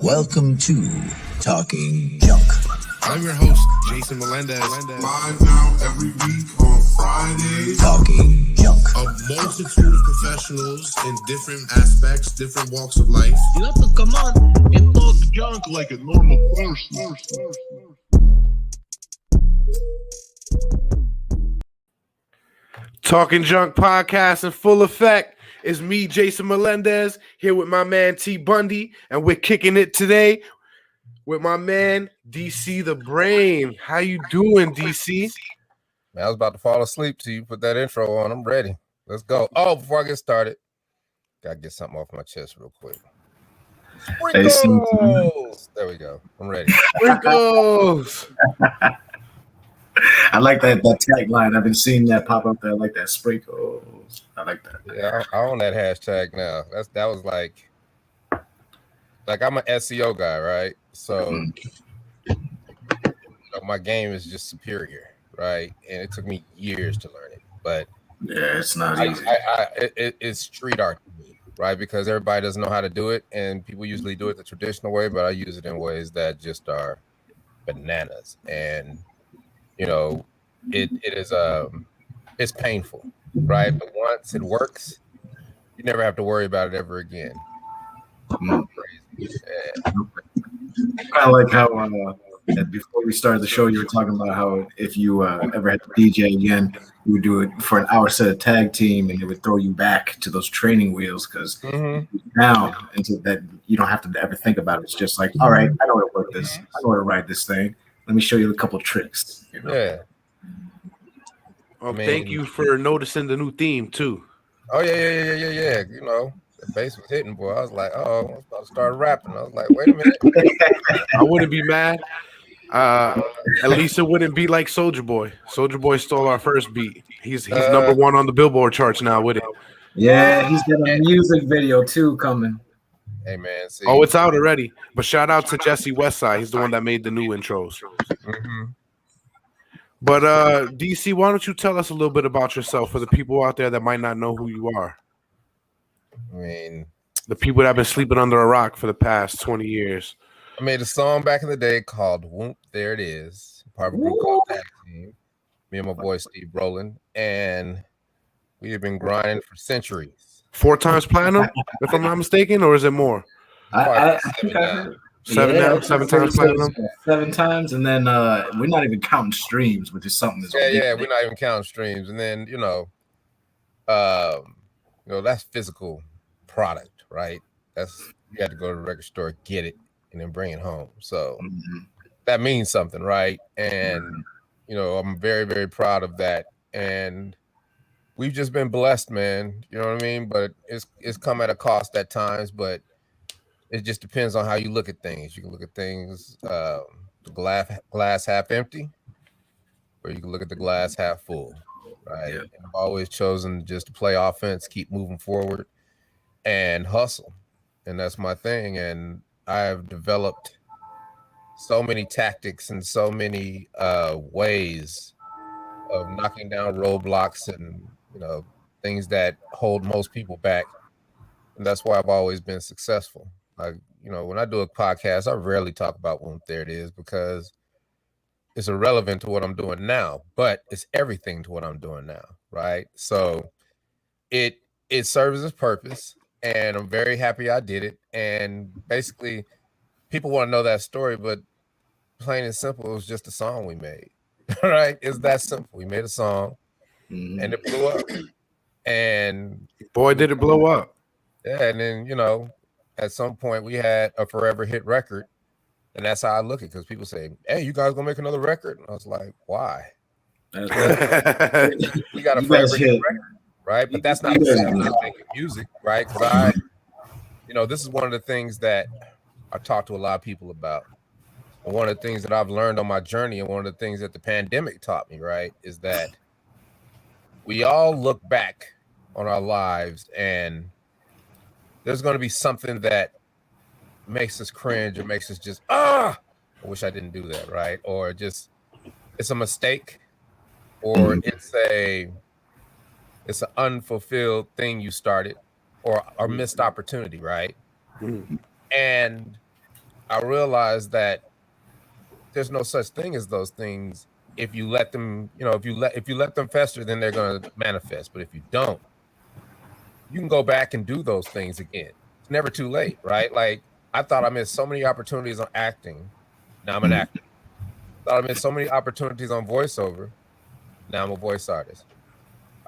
Welcome to Talking Junk. I'm your host, Jason Melendez. Live now every week on Fridays. Talking Junk. A multitude of professionals in different aspects, different walks of life. You have to come on and talk junk like a normal person. Talking Junk podcast in full effect. It's me, Jason Melendez, here with my man T Bundy, and we're kicking it today with my man DC the Brain. How you doing, DC? Man, I was about to fall asleep till you put that intro on. I'm ready. Let's go. Oh, before I get started, gotta get something off my chest real quick. Sprinkles! There we go. I'm ready. Sprinkles! I like that tagline. I've been seeing that pop up there. I like that sprinkles. I like that. Yeah, I own that hashtag now. That was like I'm an SEO guy, right? So my game is just superior, right? And it took me years to learn it, but yeah, it's not easy. It's street art to me, right? Because everybody doesn't know how to do it, and people usually do it the traditional way, but I use it in ways that just are bananas. And you know, it is it's painful, right? But once it works, you never have to worry about it ever again. Crazy. Yeah. I like how before we started the show, you were talking about how if you ever had to DJ again, you would do it for an hour set of tag team, and it would throw you back to those training wheels because now into that you don't have to ever think about it. It's just like, all right, I know how to work this. I know how to ride this thing. Let me show you a couple of tricks. You know? Yeah. Well, thank you for noticing the new theme too. Oh yeah. You know, the bass was hitting, boy. I was like, oh, I was about to start rapping. I was like, wait a minute. I wouldn't be mad. At least it wouldn't be like Soulja Boy. Soulja Boy stole our first beat. He's number one on the Billboard charts now with it. Yeah, he's got a music video too coming. Hey man, see. Oh, it's out already. But shout out to Jesse Westside. He's the one that made the new intros. But DC, why don't you tell us a little bit about yourself for the people out there that might not know who you are? I mean, the people that have been sleeping under a rock for the past 20 years. I made a song back in the day called Whoomp, There It Is. Part of a group called Tag Team. Me and my boy Steve Brolin. And we have been grinding for centuries. 4 times platinum, if I'm not mistaken, or is it more? Seven times platinum. 7 times, and then we're not even counting streams, which is something that's we're not even counting streams. And then that's physical product, right? That's you got to go to the record store, get it, and then bring it home. So that means something, right? And I'm very, very proud of that. And we've just been blessed, man. You know what I mean? But it's come at a cost at times, but it just depends on how you look at things. You can look at things the glass half empty, or you can look at the glass half full, right? Yeah. I've always chosen just to play offense, keep moving forward, and hustle. And that's my thing. And I've developed so many tactics and so many ways of knocking down roadblocks and things that hold most people back. And that's why I've always been successful. When I do a podcast, I rarely talk about Whoomp There It Is because it's irrelevant to what I'm doing now, but it's everything to what I'm doing now, right? So it serves its purpose, and I'm very happy I did it. And basically, people want to know that story, but plain and simple, it was just a song we made, right? It's that simple. We made a song, and it blew up. And boy, did it blow up. Yeah, and then, at some point we had a forever hit record, and that's how I look at it, because people say, hey, you guys gonna make another record? And I was like, why? We got a forever hit record, right? But that's not the same as making music, right? Because this is one of the things that I talk to a lot of people about. And one of the things that I've learned on my journey, and one of the things that the pandemic taught me, right, is that we all look back on our lives, and there's going to be something that makes us cringe or makes us just, I wish I didn't do that, right? Or just, it's a mistake, or it's an unfulfilled thing you started, or a missed opportunity, right? And I realized that there's no such thing as those things. If you let them, if you let them fester, then they're going to manifest. But if you don't, you can go back and do those things again. It's never too late, right? Like I thought I missed so many opportunities on acting. Now I'm an actor. Thought I missed so many opportunities on voiceover. Now I'm a voice artist.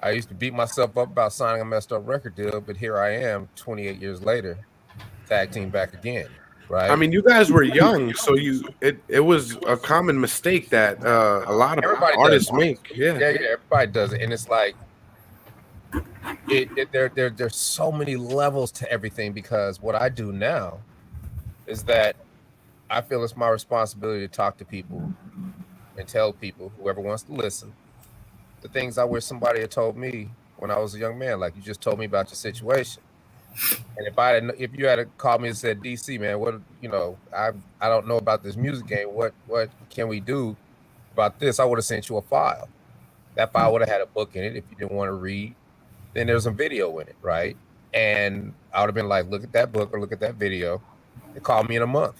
I used to beat myself up about signing a messed up record deal, but here I am 28 years later, tag team back again, right? I mean, you guys were young, so it was a common mistake that a lot of artists make. Yeah, everybody does it, and it's like there's so many levels to everything, because what I do now is that I feel it's my responsibility to talk to people and tell people, whoever wants to listen, the things I wish somebody had told me when I was a young man. Like you just told me about your situation. And if you had called me and said, DC, man, what, I don't know about this music game. What can we do about this? I would have sent you a file. That file would have had a book in it. If you didn't want to read, then there's a video in it, right? And I would have been like, look at that book or look at that video and call me in a month.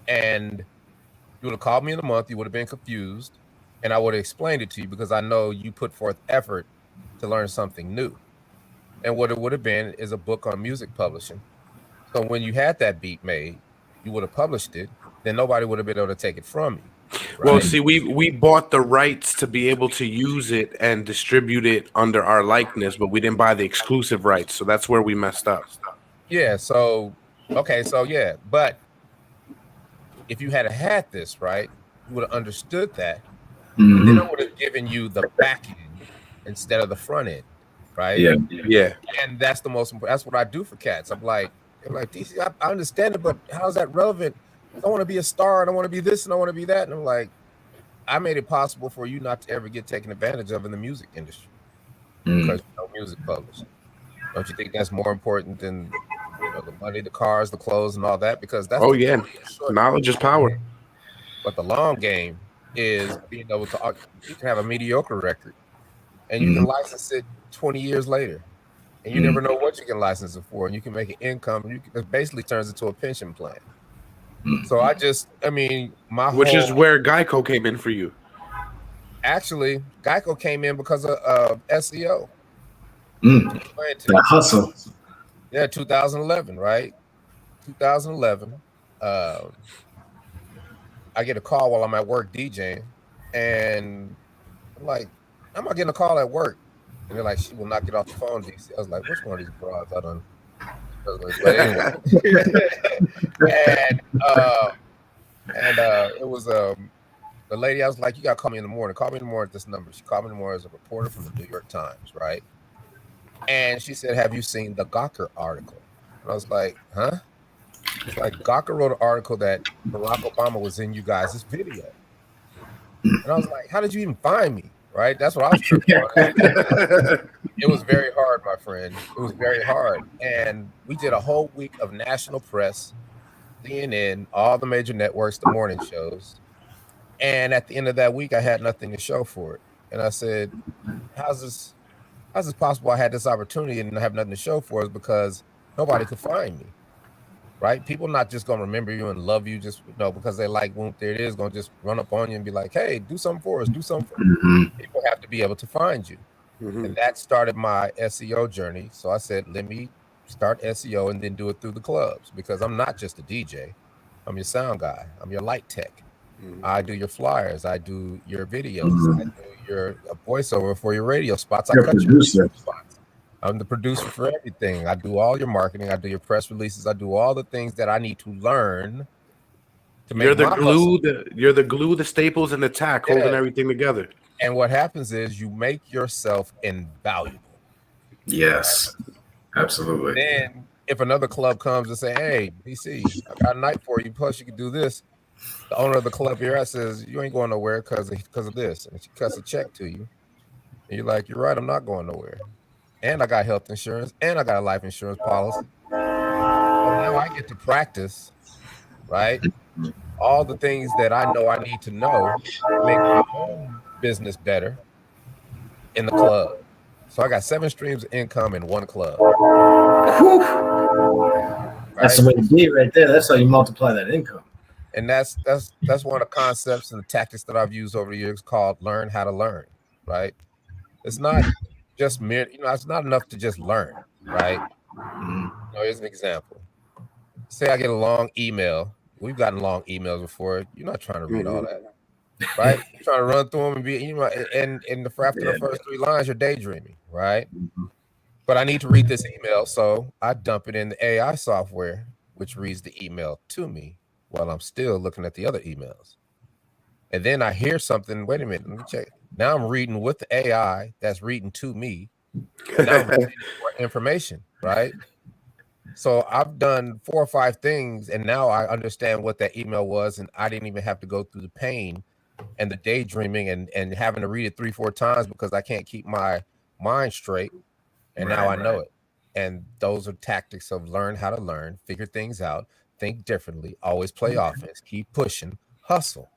And you would have called me in a month. You would have been confused. And I would have explained it to you, because I know you put forth effort to learn something new. And what it would have been is a book on music publishing. So when you had that beat made, you would have published it. Then nobody would have been able to take it from you. Right? Well, see, we bought the rights to be able to use it and distribute it under our likeness, but we didn't buy the exclusive rights. So that's where we messed up. Yeah. So, okay. So, yeah. But if you had this, right, you would have understood that. Mm-hmm. Then I would have given you the back end instead of the front end. Right. Yeah. And that's the most important. That's what I do for cats. I'm like, DC, I understand it, but how is that relevant? I want to be a star, and I want to be this, and I want to be that. And I'm like, I made it possible for you not to ever get taken advantage of in the music industry because you know music publishing. Don't you think that's more important than the money, the cars, the clothes, and all that? Because that's knowledge is power. But the long game is being able to. You can have a mediocre record, and you can license it 20 years later, and you never know what you can license it for, and you can make an income. It basically turns into a pension plan. So which is where Geico came in for you. Actually, Geico came in because of SEO. That hustle. Yeah, 2011, right? 2011. I get a call while I'm at work DJing, and I'm like, I'm not getting a call at work. And they're like, she will not get off the phone, DC. I was like, which one of these broads? I don't. But anyway. and it was the lady. I was like, you gotta call me in the morning. Call me in the morning at this number. She called me in the morning as a reporter from the New York Times, right? And she said, have you seen the Gawker article? And I was like, huh? It's like Gawker wrote an article that Barack Obama was in you guys' video. And I was like, how did you even find me? Right? That's what I was tripping on. It was very hard, my friend. It was very hard. And we did a whole week of national press, CNN, all the major networks, the morning shows. And at the end of that week, I had nothing to show for it. And I said, how's this possible? I had this opportunity and I have nothing to show for it, because nobody could find me. Right? People not just gonna remember you and love you just because they like Whoomp. There it is, gonna just run up on you and be like, hey, do something for us, do something for us. People have to be able to find you. And that started my SEO journey. So I said, let me start SEO and then do it through the clubs, because I'm not just a DJ. I'm your sound guy. I'm your light tech. I do your flyers. I do your videos. I do your voiceover for your radio spots. I cut your spots. I'm the producer for everything. I do all your marketing. I do your press releases. I do all the things that I need to learn to make. You're the glue, the staples, and the tack holding everything together. And what happens is you make yourself invaluable. Yes, absolutely. Then if another club comes and say, hey, DC, I got a night for you, plus you can do this. The owner of the club here says, you ain't going nowhere because of this. And she cuts a check to you. And you're like, you're right, I'm not going nowhere. And I got health insurance, and I got a life insurance policy. So now I get to practice, right? All the things that I know I need to know to make my own business better in the club. So I got 7 streams of income in one club. Right? That's the way to be right there. That's how you multiply that income. And that's one of the concepts and the tactics that I've used over the years called learn how to learn, right? It's not just mere, it's not enough to just learn, right? Here's an example. Say I get a long email. We've gotten long emails before. You're not trying to read all that, right? You're trying to run through them and be, after the first 3 lines, you're daydreaming, right? But I need to read this email, so I dump it in the AI software, which reads the email to me while I'm still looking at the other emails. And then I hear something. Wait a minute, let me check. Now I'm reading with the AI that's reading to me. Now I'm reading more information, right? So I've done 4 or 5 things, and now I understand what that email was, and I didn't even have to go through the pain and the daydreaming and having to read it 3, 4 times because I can't keep my mind straight. And now I know it. And those are tactics of learn how to learn, figure things out, think differently, always play offense, keep pushing, hustle,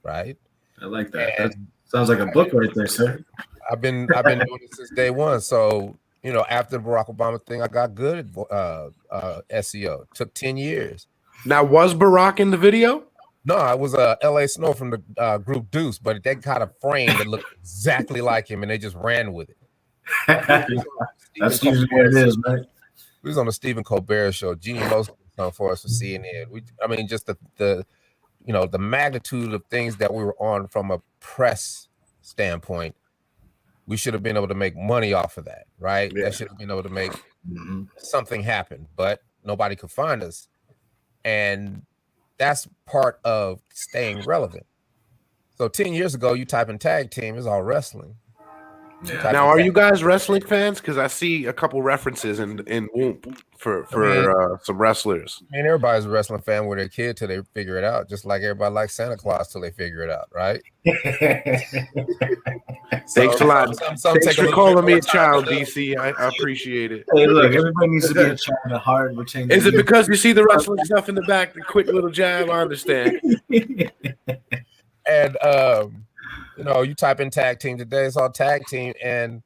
right? I like that. That sounds like a book right there, sir. I've been doing it since day one. So, after the Barack Obama thing, I got good at SEO. It took 10 years. Now, was Barack in the video? No, it was LA Snow from the group Deuce, but they got a frame that looked exactly like him, and they just ran with it. That's usually what it is, right? We was on the Stephen Colbert show. Jeannie Most on for us for CNN. Just the magnitude of things that we were on from a press standpoint. We should have been able to make money off of that, right? Yeah. That should have been able to make something happen, but nobody could find us, and that's part of staying relevant. So 10 years ago, you type in tag team, it's all wrestling. Yeah. Now, are you guys wrestling fans? Because I see a couple references in Whoomp for some wrestlers. I mean, everybody's a wrestling fan with their kid till they figure it out, just like everybody likes Santa Claus till they figure it out, right? Thanks a lot. Thanks for calling me a child, DC. I appreciate it. Hey, look, everybody needs to be a child at heart. We're changing. Is it because you see the wrestling stuff in the back, the quick little jab? I understand. And you type in tag team today, it's all tag team. And,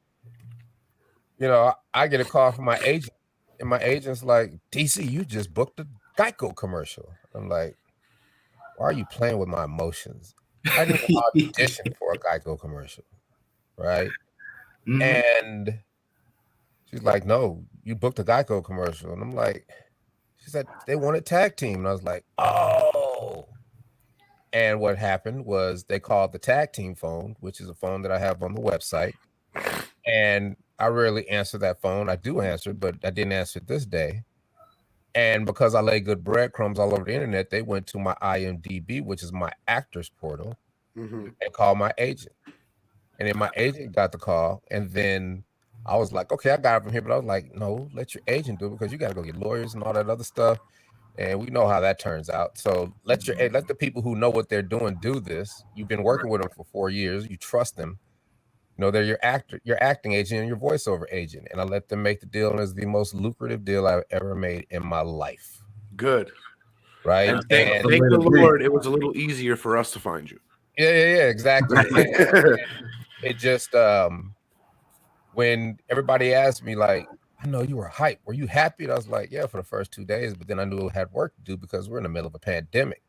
I get a call from my agent, and my agent's like, DC, you just booked a Geico commercial. I'm like, why are you playing with my emotions? I didn't audition for a Geico commercial, right? And she's like, no, you booked a Geico commercial. And I'm like, she said, they wanted tag team. And I was like, oh. And what happened was they called the tag team phone, which is a phone that I have on the website. And I rarely answer that phone. I do answer it, but I didn't answer it this day. And because I lay good breadcrumbs all over the internet, they went to my IMDb, which is my actors portal, and called my agent. And then my agent got the call. And then I was like, okay, I got it from here. But I was like, no, let your agent do it because you got to go get lawyers and all that other stuff. And we know how that turns out. So let the people who know what they're doing do this. You've been working with them for 4 years. You trust them. They're your acting agent and your voiceover agent. And I let them make the deal. And it's the most lucrative deal I've ever made in my life. Good. Right. And thank the Lord, it was a little easier for us to find you. Yeah, exactly. It just, when everybody asked me, like, I know you were hyped. Were you happy? And I was like, yeah, for the first 2 days. But then I knew I had work to do because we're in the middle of a pandemic.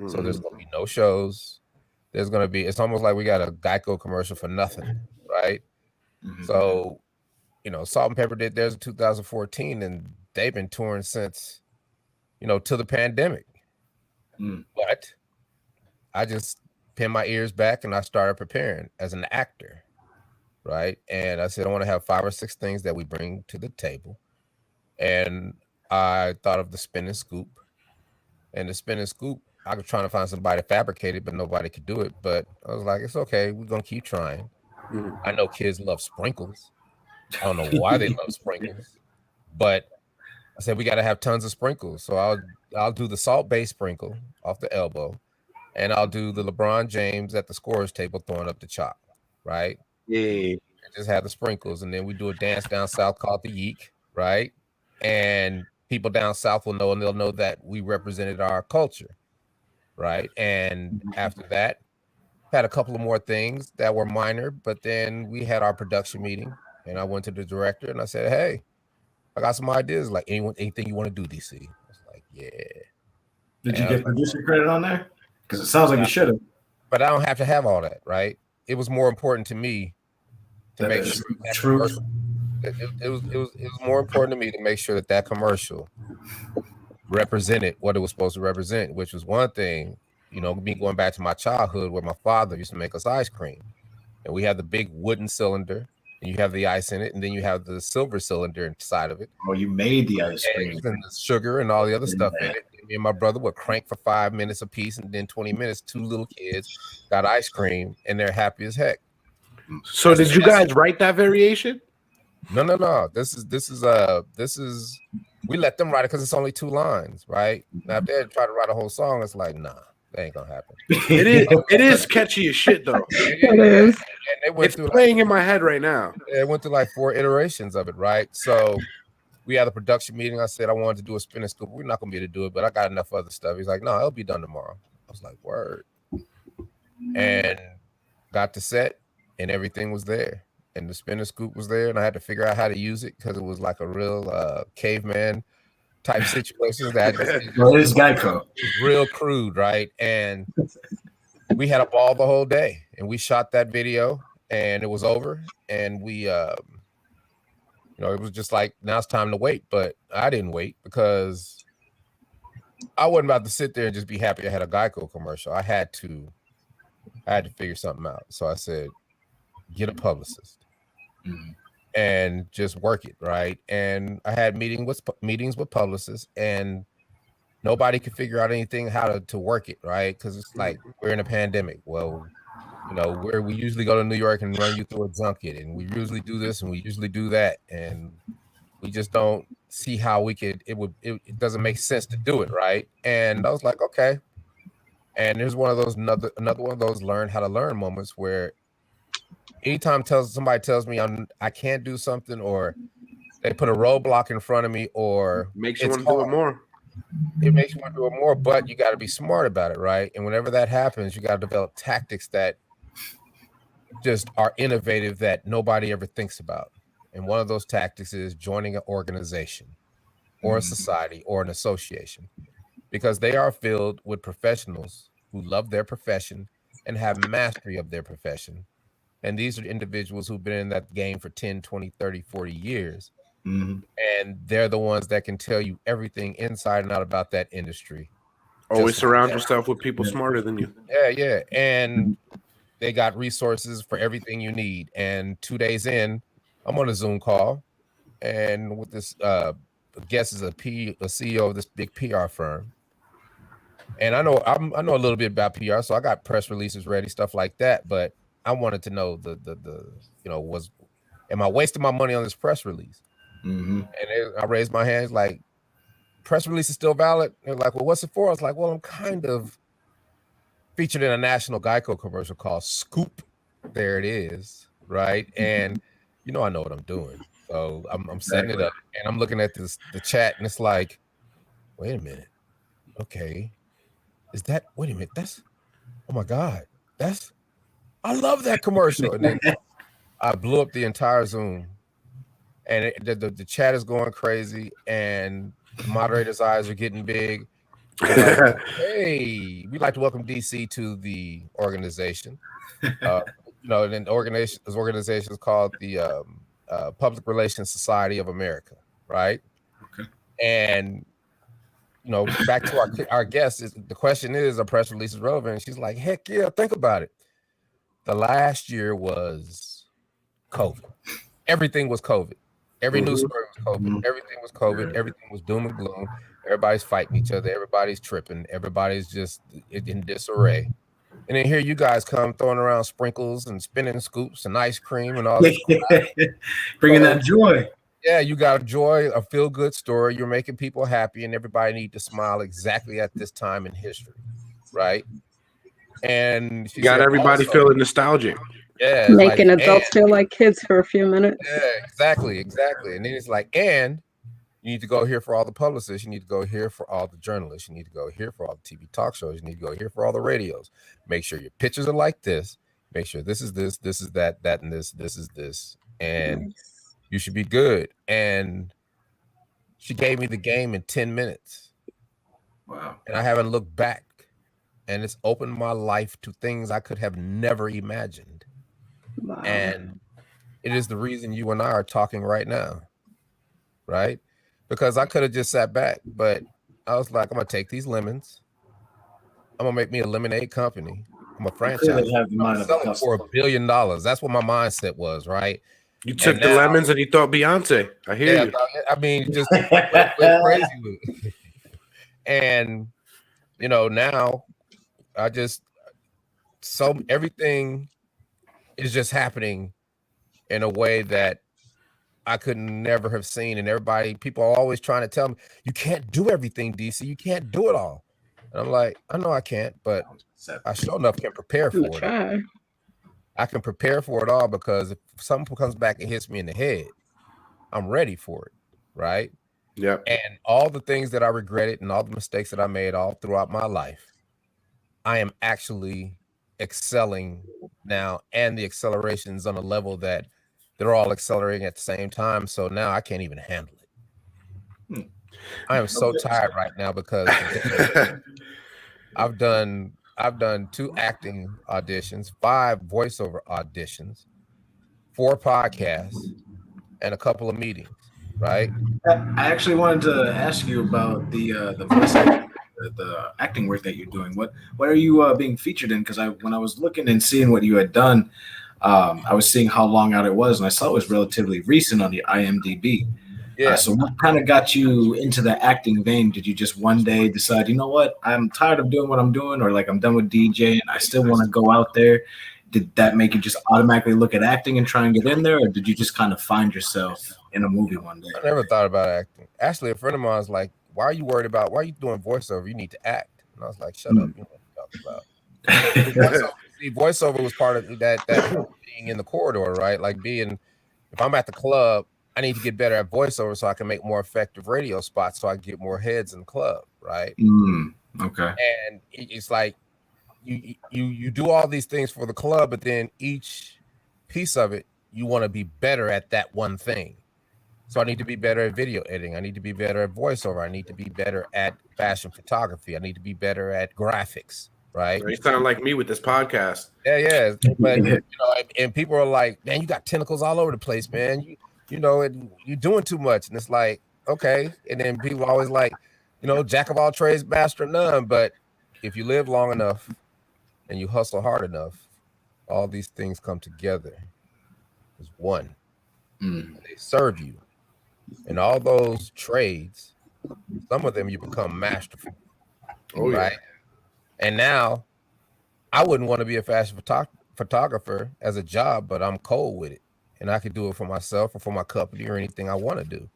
So there's going to be no shows. It's almost like we got a Geico commercial for nothing, right? So, Salt and Pepper did theirs in 2014, and they've been touring since, till the pandemic. But I just pinned my ears back and I started preparing as an actor. Right. And I said, I want to have 5 or 6 things that we bring to the table. And I thought of the spin and scoop. And the spin and scoop, I was trying to find somebody to fabricate it, but nobody could do it. But I was like, it's okay. We're going to keep trying. I know kids love sprinkles. I don't know why they love sprinkles. But I said, we got to have tons of sprinkles. So I'll do the salt-based sprinkle off the elbow. And I'll do the LeBron James at the scorer's table throwing up the chalk. Right. Yeah. Just have the sprinkles, and then we do a dance down south called the Yeek, right? And people down south will know, and they'll know that we represented our culture, right? And after that, had a couple of more things that were minor, but then we had our production meeting, and I went to the director and I said, hey, I got some ideas, like anything you want to do, DC. I was like, Yeah. Did you And I get was like, producer credit on there? Because it sounds like you should have. but I don't have to have all that, right? It was more important to me to That make is sure that truth. commercial. It was more important to me to make sure that commercial represented what it was supposed to represent, which was one thing. You know, me going back to my childhood where my father used to make us ice cream, and we had the big wooden cylinder, and you have the ice in it, and then you have the silver cylinder inside of it, Oh, you made the ice cream. and the sugar and all the other stuff in Yeah. it. And me and my brother would crank for 5 minutes a piece, and then 20 minutes, two little kids got ice cream, and they're happy as heck. So did you guys write that variation? No. This is we let them write it because it's only 2 lines, right? Now if they try to write a whole song, it's like, nah, that ain't gonna happen. It is catchy as shit though. It is. And they went It's through playing in my head right now. It went through like 4 iterations of it, right? So we had a production meeting. I said I wanted to do a spin and scoop. We're not gonna be able to do it, but I got enough other stuff. He's like, no, it'll be done tomorrow. I was like, word. And got the set, and everything was there. And the spin and scoop was there, and I had to figure out how to use it because it was like a real caveman type situation. Well, it is Geico. Real crude, right? And we had a ball the whole day, and we shot that video, and it was over. And we, it was just like, now it's time to wait. But I didn't wait because I wasn't about to sit there and just be happy I had a Geico commercial. I had to figure something out. So I said, get a publicist and just work it, right? And I had meetings with publicists, and nobody could figure out anything how to work it, right? Because it's like we're in a pandemic. Well, where we usually go to New York and run you through a junket, and we usually do this and we usually do that, and we just don't see how we could. It doesn't make sense to do it, right? And I was like, okay. And there's one of those another one of those learn how to learn moments where anytime somebody tells me I can't do something, or they put a roadblock in front of me, or makes you want to do it more. It makes you want to do it more, but you got to be smart about it, right? And whenever that happens, you got to develop tactics that just are innovative that nobody ever thinks about. And one of those tactics is joining an organization or a society or an association, because they are filled with professionals who love their profession and have mastery of their profession. And these are individuals who've been in that game for 10, 20, 30, 40 years. And they're the ones that can tell you everything inside and out about that industry. Always surround yourself with people smarter than you. Yeah. And they got resources for everything you need. And 2 days in, I'm on a Zoom call, and with this guest is a CEO of this big PR firm. And I know a little bit about PR, so I got press releases ready, stuff like that. But I wanted to know am I wasting my money on this press release? And I raised my hands like, press release is still valid. They're like, well, what's it for? I was like, well, I'm kind of featured in a national Geico commercial called Scoop. There it is, right? And I know what I'm doing. So I'm setting it up, and I'm looking at the chat, and it's like, wait a minute. Okay. Wait a minute. Oh my God. I love that commercial. And then I blew up the entire Zoom, and the chat is going crazy, and the moderator's eyes are getting big. Like, hey, we'd like to welcome DC to the organization. And the organization is called the Public Relations Society of America, right? Okay. And back to our guest, the question is, a press release is relevant? And she's like, heck yeah, think about it. The last year was COVID. Everything was COVID. Every news story was COVID. Everything was COVID. Everything was doom and gloom. Everybody's fighting each other. Everybody's tripping. Everybody's just in disarray. And then here you guys come throwing around sprinkles and spinning scoops and ice cream and all this. Bringing that joy. Yeah, you got a joy, a feel-good story. You're making people happy, and everybody need to smile exactly at this time in history, right? And she got everybody feeling nostalgic. Yeah, making adults feel like kids for a few minutes. Yeah, exactly. And then it's like, and you need to go here for all the publicists. You need to go here for all the journalists. You need to go here for all the TV talk shows. You need to go here for all the radios. Make sure your pictures are like this. Make sure this is this is that, and this is this. And you should be good. And she gave me the game in 10 minutes. Wow. And I haven't looked back. And it's opened my life to things I could have never imagined. Wow. And it is the reason you and I are talking right now, right? Because I could have just sat back, but I was like, I'm going to take these lemons. I'm going to make me a lemonade company. I'm a franchise. Clearly have the mind of a Sell it for customer. $1 billion. That's what my mindset was, right? You took the lemons and you thought Beyonce. I hear you. I mean, just went crazy with it. And, you know, now I just, everything is just happening in a way that I could never have seen. And people are always trying to tell me, you can't do everything, DC. You can't do it all. And I'm like, I know I can't, but I sure enough can prepare for it. Try. I can prepare for it all, because if something comes back and hits me in the head, I'm ready for it, right? Yeah. And all the things that I regretted and all the mistakes that I made all throughout my life, I am actually excelling now, and the acceleration's on a level that they're all accelerating at the same time. So now I can't even handle it. I am so tired right now because I've done 2 acting auditions, 5 voiceover auditions, 4 podcasts, and a couple of meetings, right? I actually wanted to ask you about the voice acting, the acting work that you're doing. What are you being featured in? Because when I was looking and seeing what you had done, I was seeing how long out it was, and I saw it was relatively recent on the IMDb. Yeah. So what kind of got you into the acting vein? Did you just one day decide, you know what, I'm tired of doing what I'm doing, or like I'm done with DJing, I still want to go out there? Did that make you just automatically look at acting and try and get in there, or did you just kind of find yourself in a movie one day? I never thought about acting. Actually, a friend of mine was like, why are you doing voiceover? You need to act. And I was like, shut up. You know what I'm talking about. Voiceover was part of that being in the corridor, right? Like if I'm at the club, I need to get better at voiceover so I can make more effective radio spots so I can get more heads in the club, right? Okay. And it's like you do all these things for the club, but then each piece of it, you want to be better at that one thing. So I need to be better at video editing. I need to be better at voiceover. I need to be better at fashion photography. I need to be better at graphics, right? You sound like me with this podcast. Yeah. But you know, and people are like, man, you got tentacles all over the place, man. You know, you're doing too much. And it's like, okay. And then people are always like, you know, jack of all trades, master of none. But if you live long enough and you hustle hard enough, all these things come together as one. They serve you. And all those trades, some of them you become masterful. Oh, right? Yeah. And now I wouldn't want to be a fashion photographer as a job, but I'm cold with it. And I could do it for myself or for my company or anything I want to do.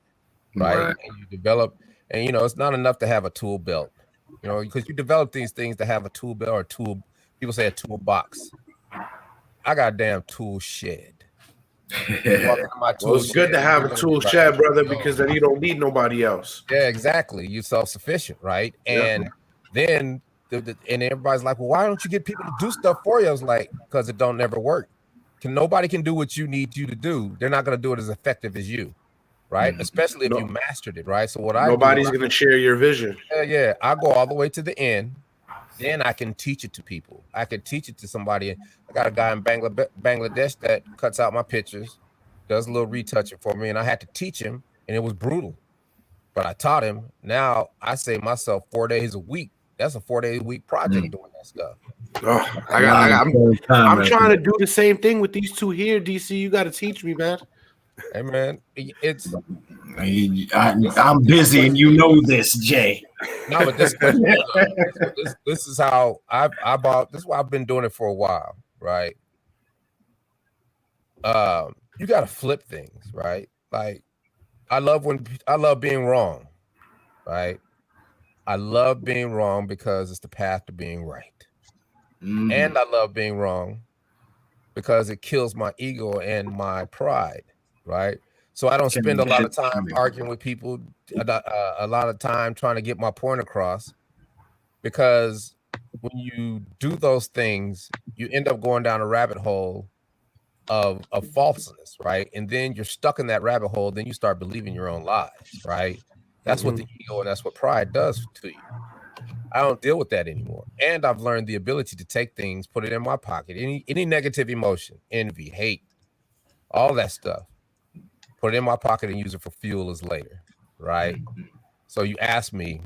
Right. And you develop, and you know, it's not enough to have a tool belt, you know, because you develop these things to have a tool belt or people say a toolbox. I got a damn tool shed. Well, it's good to have a tool shed, brother, because then you don't need nobody else. Yeah, exactly. You're self-sufficient, right? And then and everybody's like, well, why don't you get people to do stuff for you? I was like, because it don't never work. Nobody can do what you need you to do. They're not going to do it as effective as you, right? Especially if you mastered it, right? So nobody's going to share your vision. Yeah, I go all the way to the end. Then I can teach it to people. I can teach it to somebody. I got a guy in Bangladesh that cuts out my pictures, does a little retouching for me, and I had to teach him, and it was brutal. But I taught him. Now I save myself 4 days a week. That's a 4-day-a-week project doing that stuff. I'm trying to do the same thing with these two here, DC. You got to teach me, man. Hey, man, it's. I'm busy, and you know this, Jay. No, but this is how I bought. This is why I've been doing it for a while, right? You got to flip things, right? Like, I love being wrong, right? I love being wrong because it's the path to being right. And I love being wrong because it kills my ego and my pride, right? So I don't spend a lot of time arguing with people, a lot of time trying to get my point across, because when you do those things, you end up going down a rabbit hole of falseness, right? And then you're stuck in that rabbit hole. Then you start believing your own lies, right? That's what the ego and that's what pride does to you. I don't deal with that anymore. And I've learned the ability to take things, put it in my pocket. Any negative emotion, envy, hate, all that stuff, put it in my pocket and use it for fuel as later, right? So you ask me,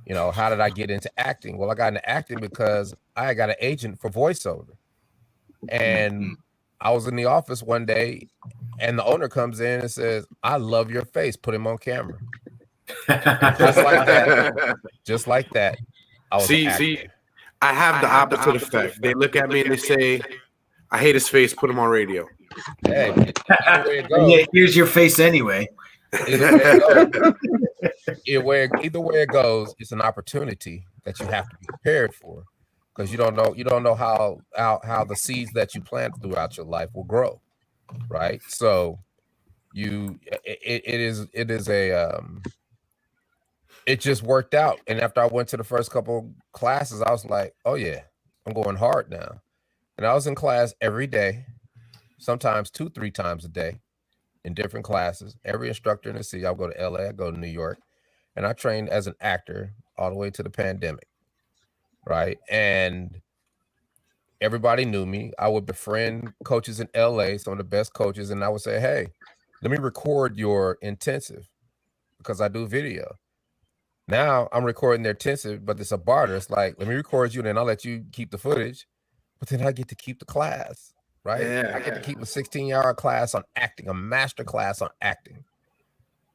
how did I get into acting? Well, I got into acting because I got an agent for voiceover. And I was in the office one day and the owner comes in and says, I love your face. Put him on camera. Just like that. Just like that. I was an actor. I have the opposite effect. They look at me and they say, I hate his face. Put him on radio. Hey, either way it goes. Yeah, here's your face anyway. Either way it goes, it's an opportunity that you have to be prepared for, because you don't know how the seeds that you plant throughout your life will grow, right? So it just worked out. And after I went to the first couple classes, I was like, oh yeah, I'm going hard now. And I was in class every day, sometimes 2-3 times a day in different classes. Every instructor in the city. I'll go to LA, I go to New York, and I trained as an actor all the way to the pandemic, right? And everybody knew me. I would befriend coaches in LA, some of the best coaches, and I would say, hey, let me record your intensive because I do video. Now I'm recording their intensive, but it's a barter. It's like, let me record you, and then I'll let you keep the footage, but then I get to keep the class, right? Yeah. I get to keep a 16-hour class on acting, a master class on acting.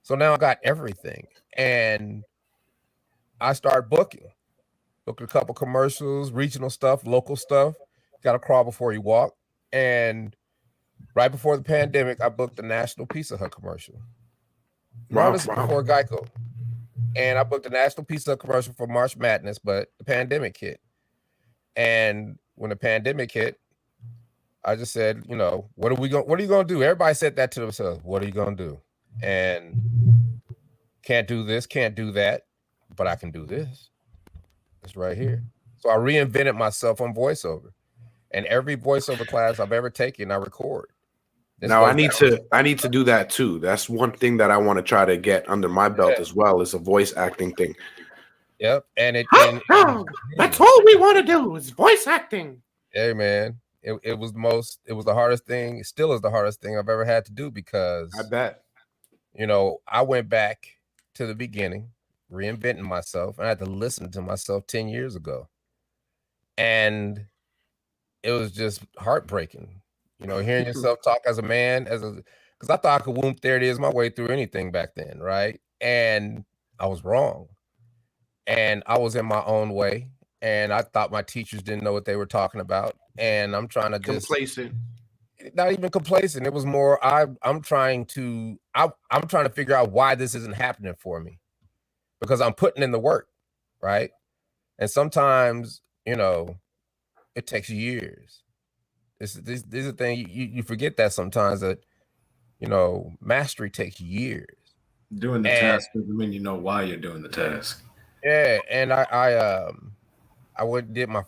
So now I got everything. And I started booking a couple commercials, regional stuff, local stuff. Got to crawl before you walk. And right before the pandemic, I booked the National Pizza Hut commercial. Wow. This before Geico. And I booked a National Pizza Hut commercial for March Madness, but the pandemic hit. And when the pandemic hit, I just said, what are you going to do? Everybody said that to themselves. What are you going to do? And can't do this, can't do that, but I can do this. It's right here. So I reinvented myself on voiceover. And every voiceover class I've ever taken, I record. Now I need to do that too. That's one thing that I want to try to get under my belt as well, is a voice acting thing. Yep. And that's all we want to do is voice acting. Hey man, it was the hardest thing. It still is the hardest thing I've ever had to do, because I bet. I went back to the beginning, reinventing myself, and I had to listen to myself 10 years ago. And it was just heartbreaking, hearing yourself talk as a man, because I thought I could whoomp, there it is, my way through anything back then, right? And I was wrong. And I was in my own way. And I thought my teachers didn't know what they were talking about. And I'm trying to complacent. Not even complacent. It was more, I'm trying to figure out why this isn't happening for me, because I'm putting in the work, right? And sometimes, it takes years. This is the thing, you forget that sometimes, that, mastery takes years. Doing the task doesn't mean you know why you're doing the task. Yeah, and I listened to my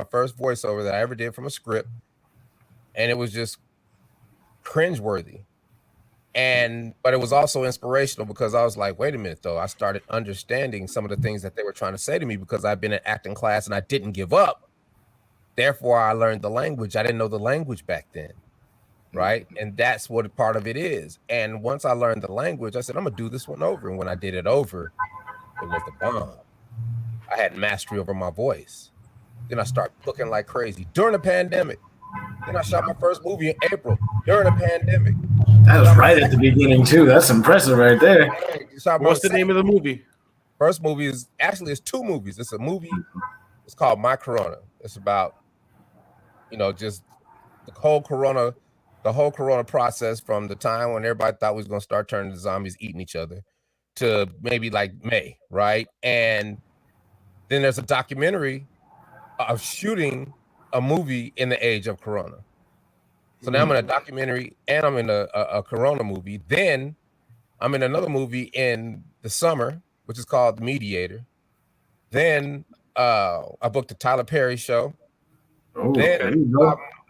first voiceover that I ever did from a script, and it was just cringeworthy. But it was also inspirational, because I was like, wait a minute though, I started understanding some of the things that they were trying to say to me, because I've been in acting class and I didn't give up. Therefore, I learned the language. I didn't know the language back then, right? And that's what part of it is. And once I learned the language, I said, I'm gonna do this one over. And when I did it over, it was the bomb. I had mastery over my voice. Then I started booking like crazy during the pandemic. Then I shot my first movie in April during the pandemic. That was right at the beginning too. That's impressive right there. What's the name of the movie? First movie is it's 2 movies. It's a movie. It's called My Corona. It's about, just the whole corona process, from the time when everybody thought we was going to start turning to zombies eating each other to maybe like May, right? And then there's a documentary of shooting a movie in the age of corona. So now I'm in a documentary and I'm in a corona movie. Then I'm in another movie in the summer, which is called The Mediator. Then I booked the Tyler Perry show. Oh, then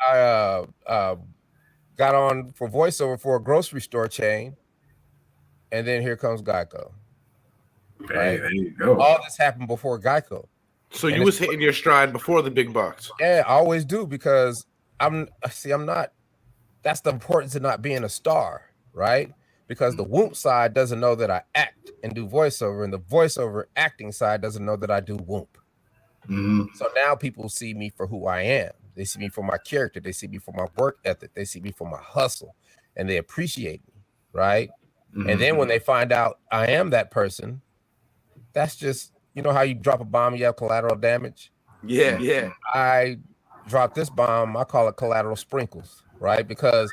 I got on for voiceover for a grocery store chain. And then here comes Geico. Hey, right? there you go. All this happened before Geico. So you was hitting your stride before the big bucks. Yeah, I always do because I'm not. That's the importance of not being a star, right? Because the Whoomp side doesn't know that I act and do voiceover, and the voiceover acting side doesn't know that I do Whoomp. Mm-hmm. So now people see me for who I am. They see me for my character. They see me for my work ethic. They see me for my hustle, and they appreciate me, right? Mm-hmm. And then when they find out I am that person, that's just, you know how you drop a bomb, you have collateral damage? Yeah. I drop this bomb, I call it collateral sprinkles, right? Because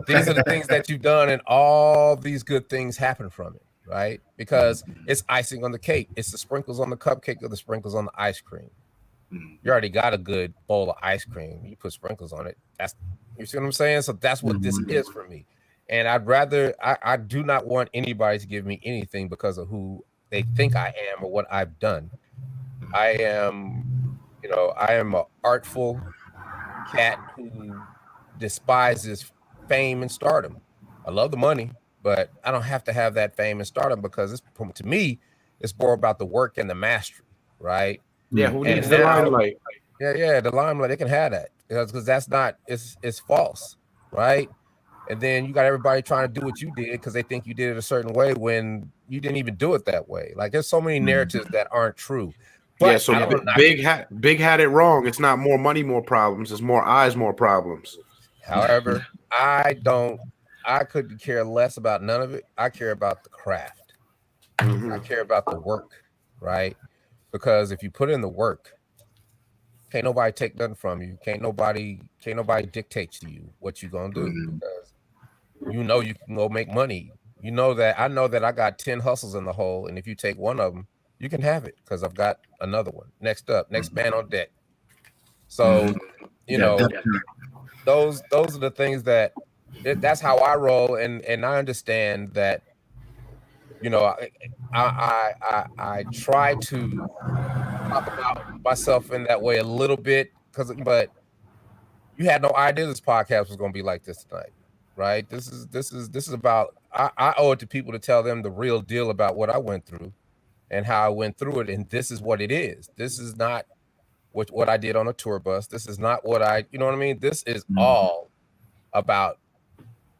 these are the things that you've done, and all these good things happen from it, right? Because it's icing on the cake. It's the sprinkles on the cupcake or the sprinkles on the ice cream. You already got a good bowl of ice cream. You put sprinkles on it. That's, you see what I'm saying? So that's what this is for me. And I do not want anybody to give me anything because of who they think I am or what I've done. I am an artful cat who despises fame and stardom. I love the money, but I don't have to have that fame and stardom because to me, it's more about the work and the mastery, right? Yeah, who needs the limelight? Yeah, the limelight, they can have that because that's not, it's false, right? And then you got everybody trying to do what you did because they think you did it a certain way when you didn't even do it that way. Like there's so many narratives that aren't true. But Yeah, so Big had it wrong. It's not more money, more problems. It's more eyes, more problems. However, I couldn't care less about none of it. I care about the craft. I care about the work, right? Because if you put in the work, can't nobody take nothing from you. Can't nobody dictate to you what you're gonna do because you know you can go make money. I know that I got 10 hustles in the hole, and if you take one of them, you can have it because I've got another one. Next man on deck. So, those are the things that's how I roll, and I understand that. I try to talk about myself in that way a little bit but you had no idea this podcast was going to be like this tonight, right? This is about I owe it to people to tell them the real deal about what I went through and how I went through it, and this is what it is. This is not what I did on a tour bus. This is not what you know what I mean? This is all about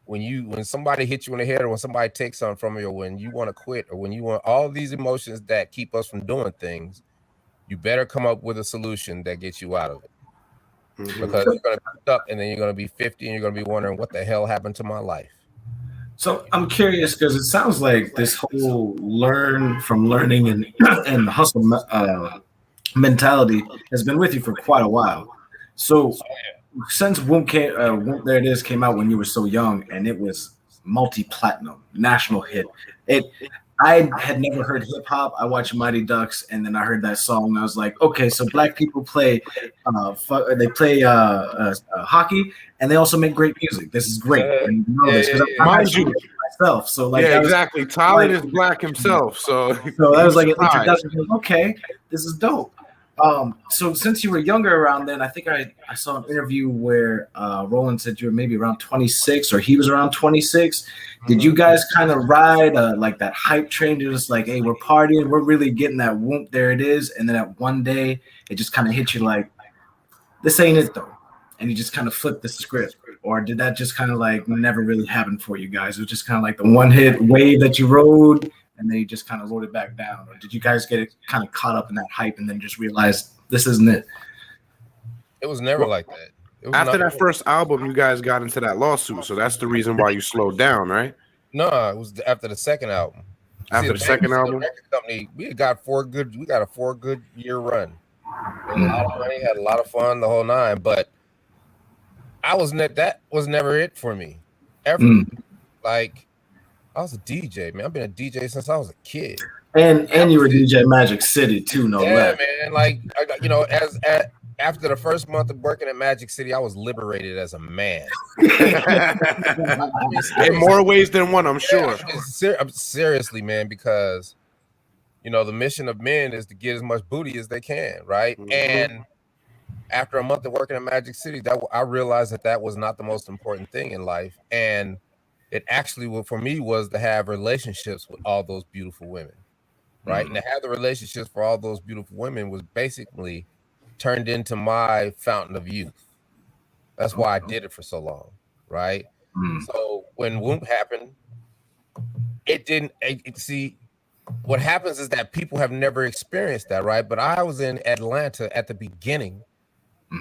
when somebody hits you in the head or when somebody takes something from you or when you want to quit or when you want all these emotions that keep us from doing things, you better come up with a solution that gets you out of it. Because you're going to be stuck and then you're going to be 50 and you're going to be wondering what the hell happened to my life. So I'm curious because it sounds like this whole learning and hustle mentality has been with you for quite a while. So since Whoomp There It Is came out when you were so young and it was multi-platinum, national hit. I had never heard hip hop. I watched Mighty Ducks, and then I heard that song, and I was like, okay, so black people play hockey, and they also make great music. This is great. And you know this because Mind you, myself. So like, yeah, exactly. Tyler is black himself, so that was like an introduction. Okay, this is dope. So since you were younger around then, I think I saw an interview where Roland said you were maybe around 26 or he was around 26. Did you guys kind of ride like that hype train? You're just like, hey, we're partying, we're really getting that Whoomp, there it is. And then at one day, it just kind of hit you like, this ain't it though. And you just kind of flipped the script. Or did that just kind of like never really happen for you guys? It was just kind of like the one hit wave that you rode and then you just kind of rode it back down? Or did you guys get it kind of caught up in that hype and then just realize this isn't it? It was never like that. After that first album, you guys got into that lawsuit, so that's the reason why you slowed down, right? No, it was after the second album. After the second album, the record company, we got a 4 good year run. A lot of money, had a lot of fun, the whole nine. But that was never it for me, ever. Like I was a DJ, man. I've been a DJ since I was a kid. And you were DJ Magic City too, no less. Yeah, man. Like after the first month of working at Magic City, I was liberated as a man. In more ways than one, I'm sure. Seriously, man, because the mission of men is to get as much booty as they can, right? And after a month of working at Magic City, I realized that was not the most important thing in life, and it actually, for me, was to have relationships with all those beautiful women. right? And to have the relationships for all those beautiful women was basically turned into my fountain of youth. That's why I did it for so long, right? So when Whoomp happened, it didn't see. What happens is that people have never experienced that, right? But I was in Atlanta at the beginning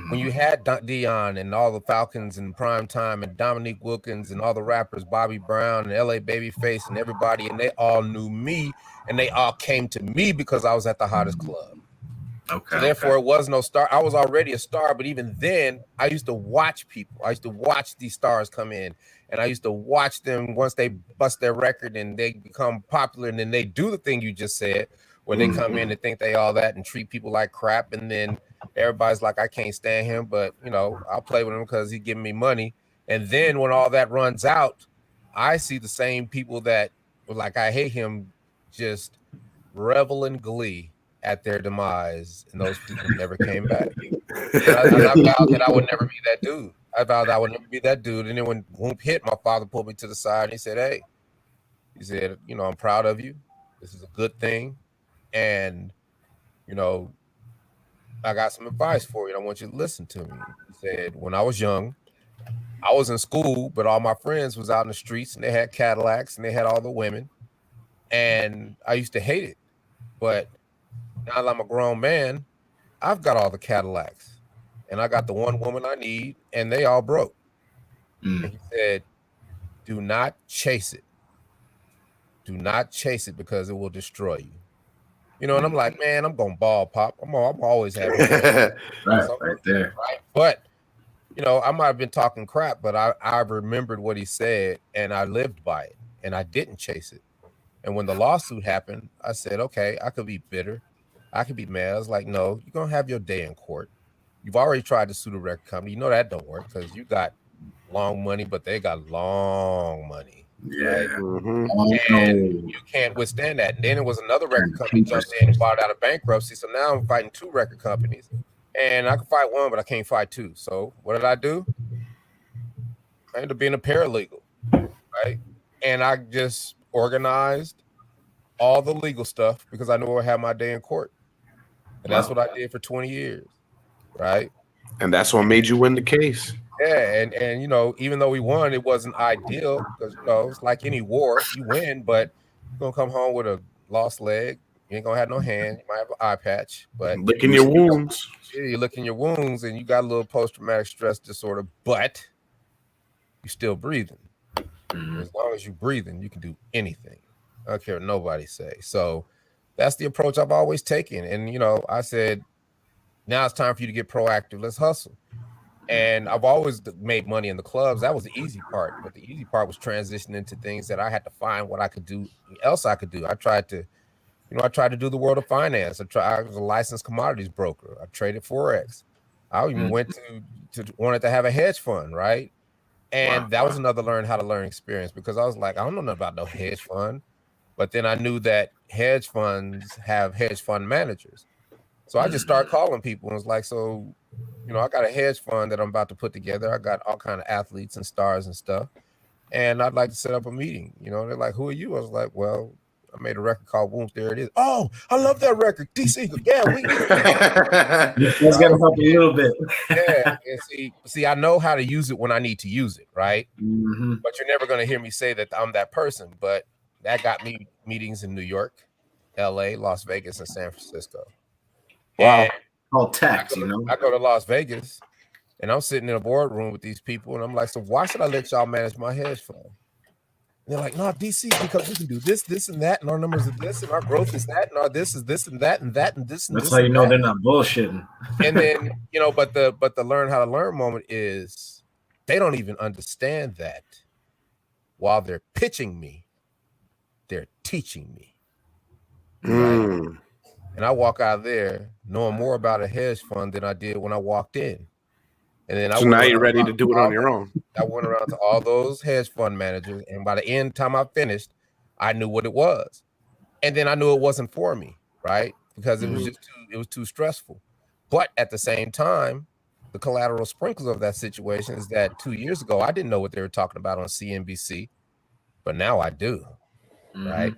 when you had Dion and all the Falcons and Prime Time and Dominique Wilkins and all the rappers, Bobby Brown and LA Babyface and everybody, and they all knew me and they all came to me because I was at the hottest club. Okay. So therefore, it was no star. I was already a star, but even then, I used to watch people. I used to watch these stars come in, and I used to watch them once they bust their record and they become popular, and then they do the thing you just said, when they come in and think they all that and treat people like crap, and then everybody's like, I can't stand him, but I'll play with him because he's giving me money. And then when all that runs out, I see the same people that were like, I hate him, just revel in glee at their demise, and those people never came back. And I vowed that I would never be that dude. I vowed I would never be that dude. And then when Whoomp hit, my father pulled me to the side and he said, "Hey," he said, "I'm proud of you. This is a good thing, and I got some advice for you. And I want you to listen to me." He said, "When I was young, I was in school, but all my friends was out in the streets, and they had Cadillacs, and they had all the women, and I used to hate it, but now that I'm a grown man, I've got all the Cadillacs and I got the one woman I need and they all broke." And he said, "Do not chase it. Do not chase it because it will destroy you." And I'm like, man, I'm going to ball pop. I'm always having right there. Right? But, I might have been talking crap, but I remembered what he said and I lived by it and I didn't chase it. And when the lawsuit happened, I said, okay, I could be bitter. I could be mad. I was like, no, you're going to have your day in court. You've already tried to sue the record company. You know that don't work because you got long money, but they got long money. Yeah. Right? And you can't withstand that. And then it was another record company jumped in and bought out of bankruptcy. So now I'm fighting two record companies. And I can fight one, but I can't fight two. So what did I do? I ended up being a paralegal. Right? And I just organized all the legal stuff because I knew I would have my day in court. And that's what I did for 20 years, right? And that's what made you win the case. Yeah, and even though we won, it wasn't ideal because it's like any war. You win, but you're gonna come home with a lost leg. You ain't gonna have no hand. You might have an eye patch, but licking your wounds. Yeah, you're licking your wounds, and you got a little post-traumatic stress disorder, but you're still breathing. As long as you're breathing, you can do anything. I don't care what nobody say. So that's the approach I've always taken. And, I said, now it's time for you to get proactive. Let's hustle. And I've always made money in the clubs. That was the easy part. But the easy part was transitioning into things that I had to find what I could do, else I could do. I tried to do the world of finance. I was a licensed commodities broker. I traded Forex. I even went wanted to have a hedge fund, right? And that was another learn experience because I was like, I don't know nothing about no hedge fund. But then I knew that hedge funds have hedge fund managers. So I just started calling people and was like, so, I got a hedge fund that I'm about to put together. I got all kind of athletes and stars and stuff. And I'd like to set up a meeting. They're like, who are you? I was like, well, I made a record called Whoomp. There it is. Oh, I love that record. DC. Yeah, let's get them up a little bit. Yeah. And see, I know how to use it when I need to use it, right? But you're never going to hear me say that I'm that person. But that got me meetings in New York, LA, Las Vegas, and San Francisco. Wow. All tax, I go to Las Vegas and I'm sitting in a boardroom with these people and I'm like, so why should I let y'all manage my hedge fund? And they're like, no, DC, because we can do this, this, and that, and our numbers are this, and our growth is that, and our this is this and that, and that, and this, and that's this. That's how you know they're not bullshitting. And then, but the learn how to learn moment is they don't even understand that while they're pitching me, they're teaching me. Right? And I walk out of there knowing more about a hedge fund than I did when I walked in. And then so now you're ready to do it on your own. I went around to all those hedge fund managers, and by the end time I finished, I knew what it was. And then I knew it wasn't for me, right? Because it was too stressful. But at the same time, the collateral sprinkles of that situation is that 2 years ago, I didn't know what they were talking about on CNBC, but now I do, right?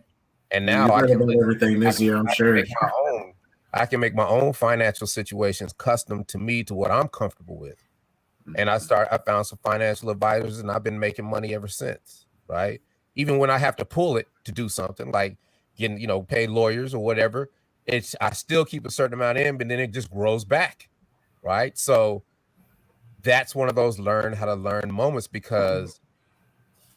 And now You I heard can about everything this year, I'm sure. I can make my own financial situations custom to me, to what I'm comfortable with. And I found some financial advisors, and I've been making money ever since, right? Even when I have to pull it to do something like getting, pay lawyers or whatever, I still keep a certain amount in, but then it just grows back, right? So that's one of those learn how to learn moments, because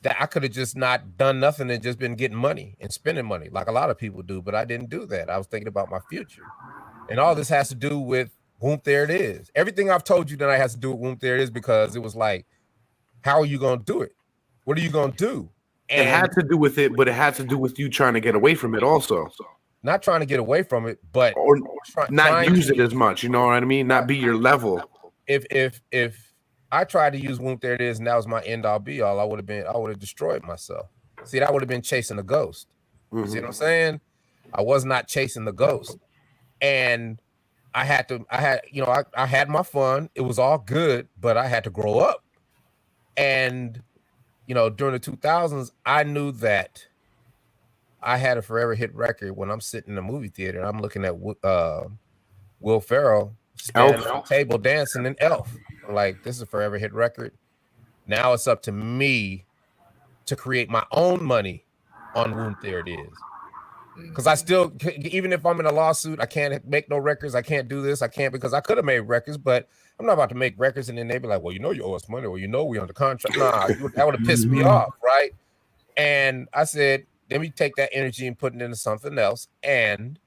that I could have just not done nothing and just been getting money and spending money like a lot of people do, but I didn't do that. I was thinking about my future. And all this has to do with Whoomp, there it is. Everything I've told you tonight has to do with Whoomp, there it is, because it was like, how are you going to do it? What are you going to do? And it had to do with it, but it had to do with you trying to get away from it also. Not trying to get away from it, but or not use it as much. You know what I mean? Not be your level. If I tried to use Whoomp, there it is, and that was my end all be all, I would have destroyed myself. See, that would have been chasing a ghost. You see what I'm saying? I was not chasing the ghost. And I had my fun. It was all good, but I had to grow up. And, during the 2000s, I knew that I had a forever hit record when I'm sitting in a movie theater and I'm looking at Will Ferrell standing on the table dancing in Elf. I'm like, this is a forever hit record. Now it's up to me to create my own money on Whoomp, there it is. Because I still, even if I'm in a lawsuit, I can't make no records. I can't do this. I can't, because I could have made records, but I'm not about to make records and then they'd be like, well, you owe us money, or we under contract. Nah, that would have pissed me off, right? And I said, let me take that energy and put it into something else. And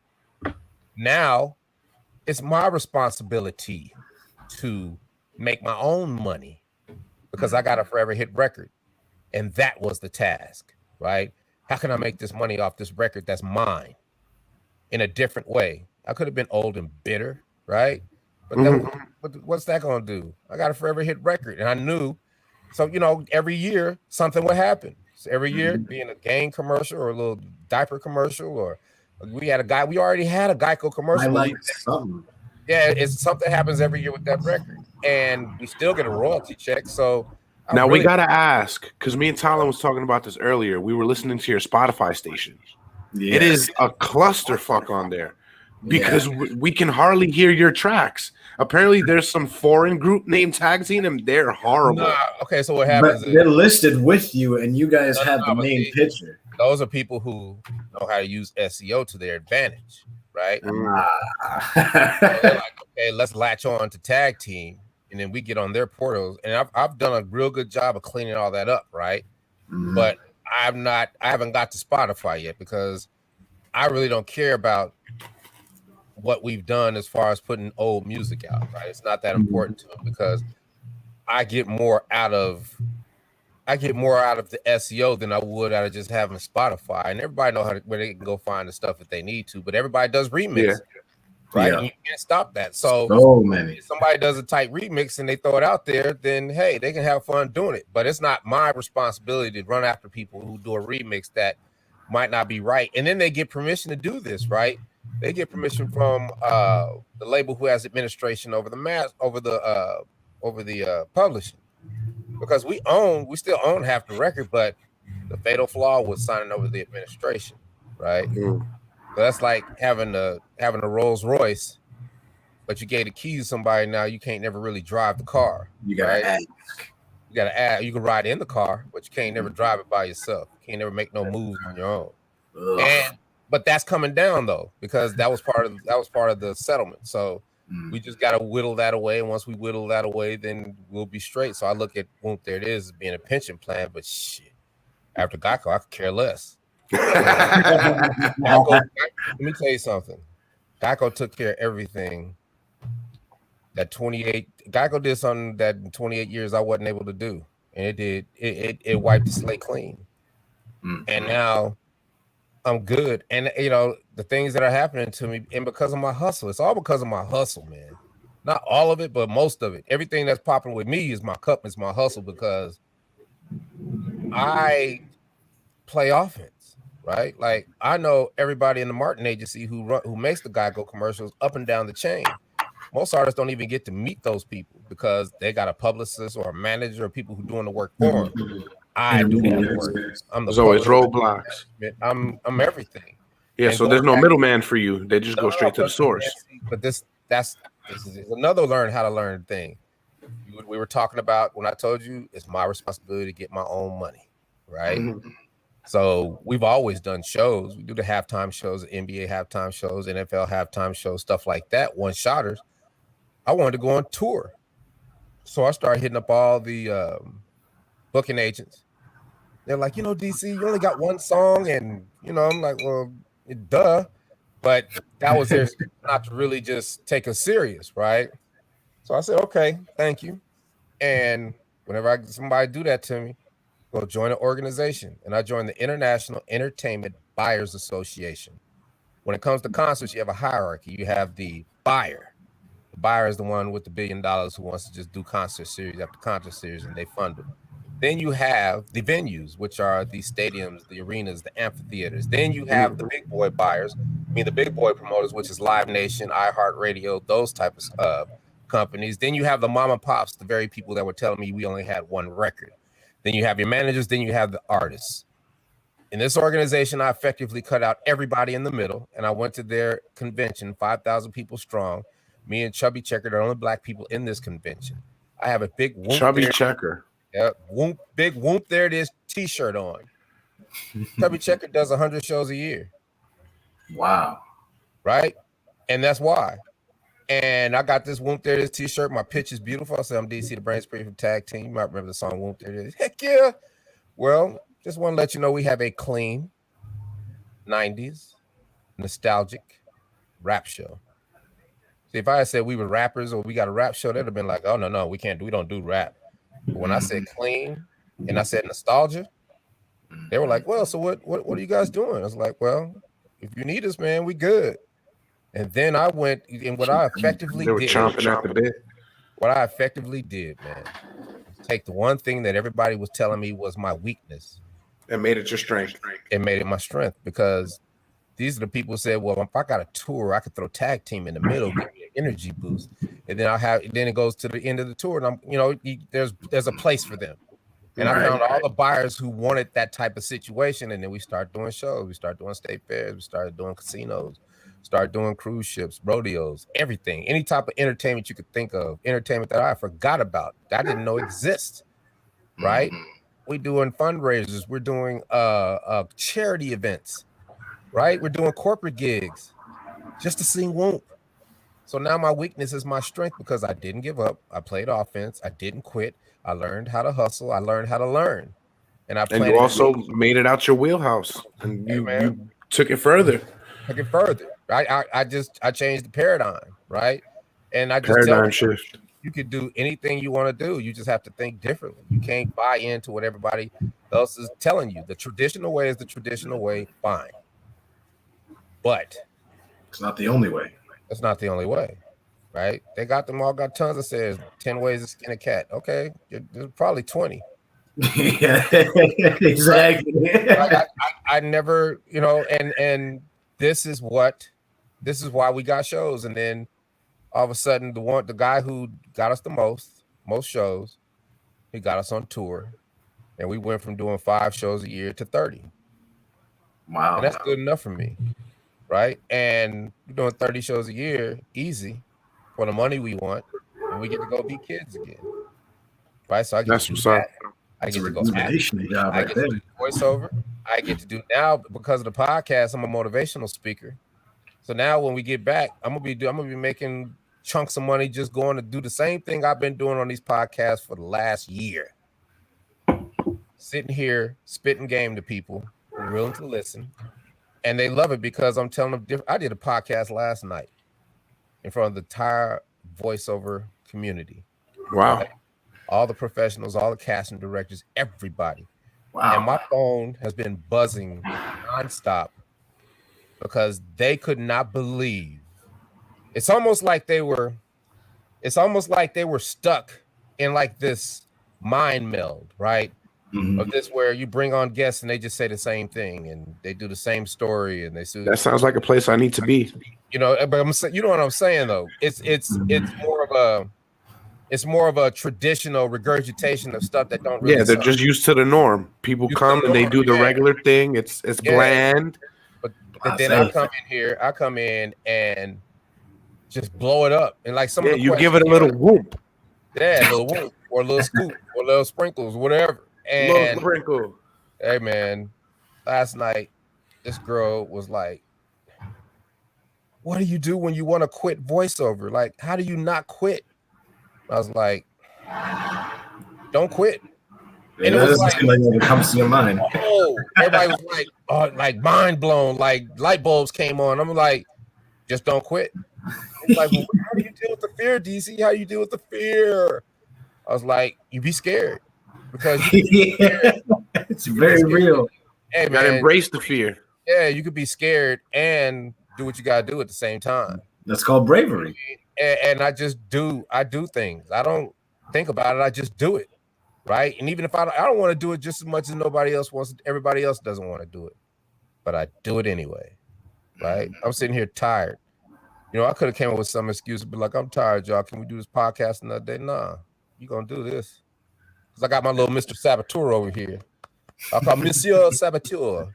now it's my responsibility to make my own money, because I got a forever hit record. And that was the task, right? How can I make this money off this record that's mine in a different way? I could have been old and bitter, right? But what's that going to do? I got a forever hit record, and I knew. So, every year something would happen. So every year, being a game commercial or a little diaper commercial, or we already had a Geico commercial. I like something. Yeah, something happens every year with that record, and we still get a royalty check. So now we gotta ask, because me and Tyler was talking about this earlier. We were listening to your Spotify station. Yes. It is a clusterfuck on there, because we can hardly hear your tracks. Apparently, there's some foreign group name tag team, and they're horrible. Okay, so what happens? They're listed with you, and you guys have the main picture. Those are people who know how to use SEO to their advantage, right? So they're like, okay, let's latch on to tag team. And then we get on their portals, and I've done a real good job of cleaning all that up, right? But I haven't got to Spotify yet, because I really don't care about what we've done as far as putting old music out, right? It's not that important to them, because I get more out of the SEO than I would out of just having Spotify. And everybody know where they can go find the stuff that they need to, but everybody does remix. Right, and you can't stop that. So many. If somebody does a tight remix and they throw it out there, then hey, they can have fun doing it. But it's not my responsibility to run after people who do a remix that might not be right. And then they get permission to do this, right? They get permission from the label who has administration over the publishing, because we still own half the record, but the fatal flaw was signing over the administration, right? So that's like having a Rolls Royce, but you gave the keys to somebody. Now you can't never really drive the car. You gotta ask. You gotta ask. You can ride in the car, but you can't never drive it by yourself. You can't never make no moves on your own. But that's coming down though, because that was part of the settlement. So we just gotta whittle that away. And once we whittle that away, then we'll be straight. So I look at Whoomp, there it is, as being a pension plan, but shit, after Geico, I could care less. Geico, let me tell you something. Geico took care of everything that Geico did something that in 28 years I wasn't able to do, and it wiped the slate clean. And now I'm good. And the things that are happening to me, and because of my hustle, it's all because of my hustle, man. Not all of it, but most of it. Everything that's popping with me is my cup, is my hustle, because I play offense. Right, like I know everybody in the Martin agency who makes the Geico commercials up and down the chain. Most artists don't even get to meet those people, because they got a publicist or a manager or people who doing the work for them. I do all the work. There's always roadblocks. I'm everything. Yeah, And so there's going no back- middleman for you. They just go straight to the but- source. But this is another learn how to learn thing. We were talking about when I told you it's my responsibility to get my own money, right? So we've always done shows. We do the halftime shows, NBA halftime shows, NFL halftime shows, stuff like that. One shotters. I wanted to go on tour, so I started hitting up all the booking agents. They're like, DC, you only got one song, and I'm like, well, duh, but that was their not to really just take us serious, right? So I said, okay, thank you. And whenever somebody do that to me, go join an organization. And I joined the International Entertainment Buyers Association. When it comes to concerts, you have a hierarchy. You have the buyer. The buyer is the one with the $1 billion who wants to just do concert series after concert series, and they fund them. Then you have the venues, which are the stadiums, the arenas, the amphitheaters. Then you have the big boy buyers, the big boy promoters, which is Live Nation, iHeartRadio, those types of companies. Then you have the mom and pops, the very people that were telling me we only had one record. Then you have your managers, then you have the artists. In this organization, I effectively cut out everybody in the middle, and I went to their convention, 5,000 people strong. Me and Chubby Checker, the only black people in this convention. I have a big Whoomp Chubby there. Checker. Yeah, Whoomp, big Whoomp, there it is, t-shirt on. Chubby Checker does 100 shows a year. Wow. Right? And that's why. And I got this Whoomp, there it is t-shirt. My pitch is beautiful. I said, I'm DC the Brain Spirit from Tag Team. You might remember the song Whoomp, there it is. Heck yeah. Well, just want to let you know we have a clean 90s nostalgic rap show. See, if I had said we were rappers or we got a rap show, they'd have been like, oh, no, we don't do rap. But when I said clean and I said nostalgia, they were like, well, so what are you guys doing? I was like, well, if you need us, man, we good. And then I went, and what I effectively They were did, chomping at the bit. what I effectively did, man, take the one thing that everybody was telling me was my weakness. And made it your strength. It made it my strength, because these are the people who said, well, if I got a tour, I could throw tag team in the middle, give me an energy boost. And then it goes to the end of the tour. And there's a place for them. And I found all the buyers who wanted that type of situation. And then we started doing shows. We started doing state fairs. We started doing casinos, started doing cruise ships, rodeos, everything. Any type of entertainment you could think of, entertainment that I forgot about, that I didn't know exists, right? We're doing fundraisers. We're doing charity events, right? We're doing corporate gigs just to sing Whoomp. So now my weakness is my strength, because I didn't give up. I played offense. I didn't quit. I learned how to hustle. I learned how to learn. And you also made it out your wheelhouse, and you took it further. Right? I changed the paradigm, right? And I just paradigm shift. You could do anything you want to do. You just have to think differently. You can't buy into what everybody else is telling you. The traditional way is the traditional way, fine. But it's not the only way. It's not the only way, right? They got tons of says 10 ways to skin a cat. Okay, there's probably 20. Yeah, exactly. I never, and this is why we got shows. And then all of a sudden, the guy who got us the most shows, he got us on tour, and we went from doing 5 shows a year to 30. Wow, and that's good enough for me, right? And we're doing 30 shows a year, easy, for the money we want, and we get to go be kids again, right? So I get to do that. I get to go job I get to do voiceover. I get to do now, because of the podcast, I'm a motivational speaker. So now when we get back, I'm gonna be making chunks of money just going to do the same thing I've been doing on these podcasts for the last year. Sitting here spitting game to people who are willing to listen, and they love it because I'm telling them I did a podcast last night in front of the entire voiceover community. Wow. Right? All the professionals, all the casting directors, everybody. Wow. And my phone has been buzzing nonstop because they could not believe. It's almost like they were stuck in like this mind meld, right? Mm-hmm. Of this where you bring on guests and they just say the same thing and they do the same story and they say that sounds like a place I need to be. But you know what I'm saying though? It's more of a traditional regurgitation of stuff that don't really. Yeah, they're just used to the norm. People come and they do the regular thing. It's bland. But then I come in and just blow it up. And like some of the you give it a little whoop. Yeah, a little whoop or a little scoop or a little sprinkles, whatever. And little sprinkle. Hey man, last night this girl was like, what do you do when you want to quit voiceover? Like, how do you not quit? I was like, don't quit. And it was like it comes to your mind. Oh, everybody was like, oh, like mind blown, like light bulbs came on. I'm like, just don't quit. It's like, well, how do you deal with the fear, DC? How do you deal with the fear? I was like, you be scared because it's very real. Hey, you gotta embrace the fear. Yeah, you could be scared and do what you gotta do at the same time. That's called bravery. And I do things. I don't think about it. I just do it. Right. And even if I don't want to do it just as much as nobody else wants, everybody else doesn't want to do it, but I do it anyway. Right. I'm sitting here tired. You know, I could have came up with some excuse, but like, I'm tired, y'all. Can we do this podcast another day? Nah, you gonna do this. Because I got my little Mr. Saboteur over here. I call Monsieur Saboteur.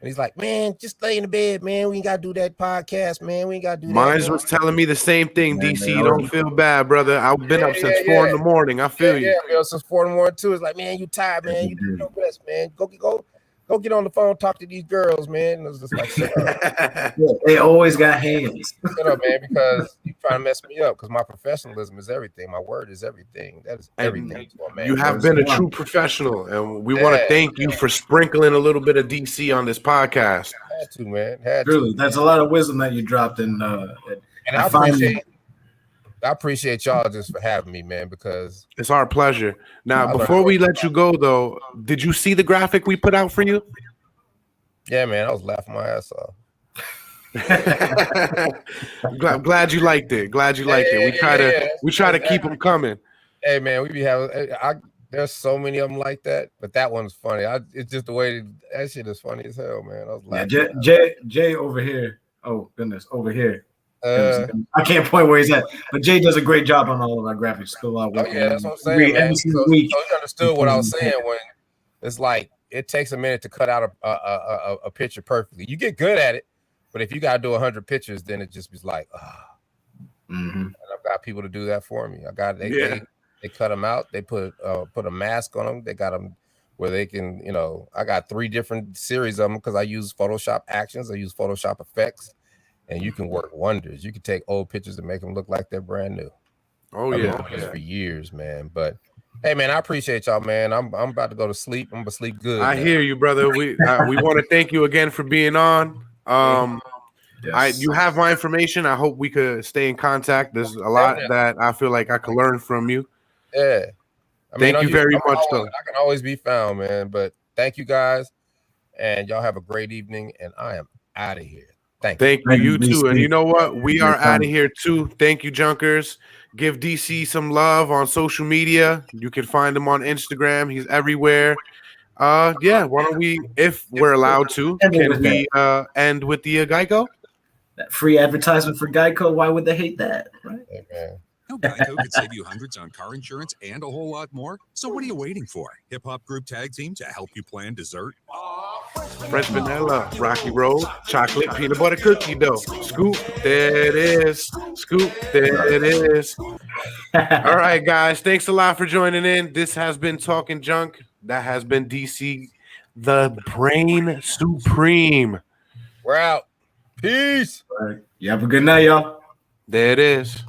And he's like, man, just lay in the bed, man. We ain't got to do that podcast, man. We ain't got to do that. Mine was telling me the same thing, DC. Don't feel bad, brother. I've been up since 4 in the morning. I feel you. Yeah, since 4 in the morning, too. It's like, man, you tired, man. You do your best, man. Go get on the phone, talk to these girls, man. It was just like, shut up. They always got hands. Shut up, man, because you trying to mess me up because my professionalism is everything. My word is everything. That is everything. Man. You have been a true professional, and we want to thank you for sprinkling a little bit of DC on this podcast. Had to, man. Truly, that's a lot of wisdom that you dropped in. And I appreciate y'all just for having me, man, because it's our pleasure. Now, before we let you go, though, did you see the graphic we put out for you? Yeah, man, I was laughing my ass off. glad you liked it. We try to keep them coming. Hey, man, we be having. There's so many of them like that, but that one's funny. It's just the way that shit is funny as hell, man. I was laughing. Jay over here. Oh goodness, over here. I can't point where he's at, but Jay does a great job on all of our graphics. That's what I'm saying, man. So you understood what I was saying when it's like it takes a minute to cut out a picture perfectly. You get good at it, but if you got to do 100 pictures, then it just be like, And I've got people to do that for me. They cut them out. They put a mask on them. They got them where they can, I got 3 different series of them because I use Photoshop Actions. I use Photoshop Effects. And you can work wonders. You can take old pictures and make them look like they're brand new. Oh, I've been doing this for years, man. But hey, man, I appreciate y'all, man. I'm about to go to sleep. I'm gonna sleep good. I hear you, brother. We want to thank you again for being on. You have my information. I hope we could stay in contact. There's a lot that I feel like I could learn from you. Yeah. Thank you very much, though. I can always be found, man. But thank you guys, and y'all have a great evening. And I am out of here. Thank you. You too. And you know what? We are out of here too. Thank you, Junkers. Give DC some love on social media. You can find him on Instagram. He's everywhere. Why don't we, if we're allowed to, can we end with the Geico? That free advertisement for Geico. Why would they hate that? Right? Hey, man. No, Geico could save you hundreds on car insurance and a whole lot more. So what are you waiting for? Hip Hop Group Tag Team to help you plan dessert? French vanilla, Rocky Road, chocolate, peanut butter cookie dough. Scoop, there it is. Scoop, there it is. All right, guys. Thanks a lot for joining in. This has been Talking Junk. That has been DC, the Brain Supreme. We're out. Peace. All right. You have a good night, y'all. There it is.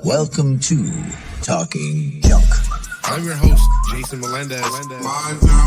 Welcome to Talking Junk. I'm your host, Jason Melendez. Live now.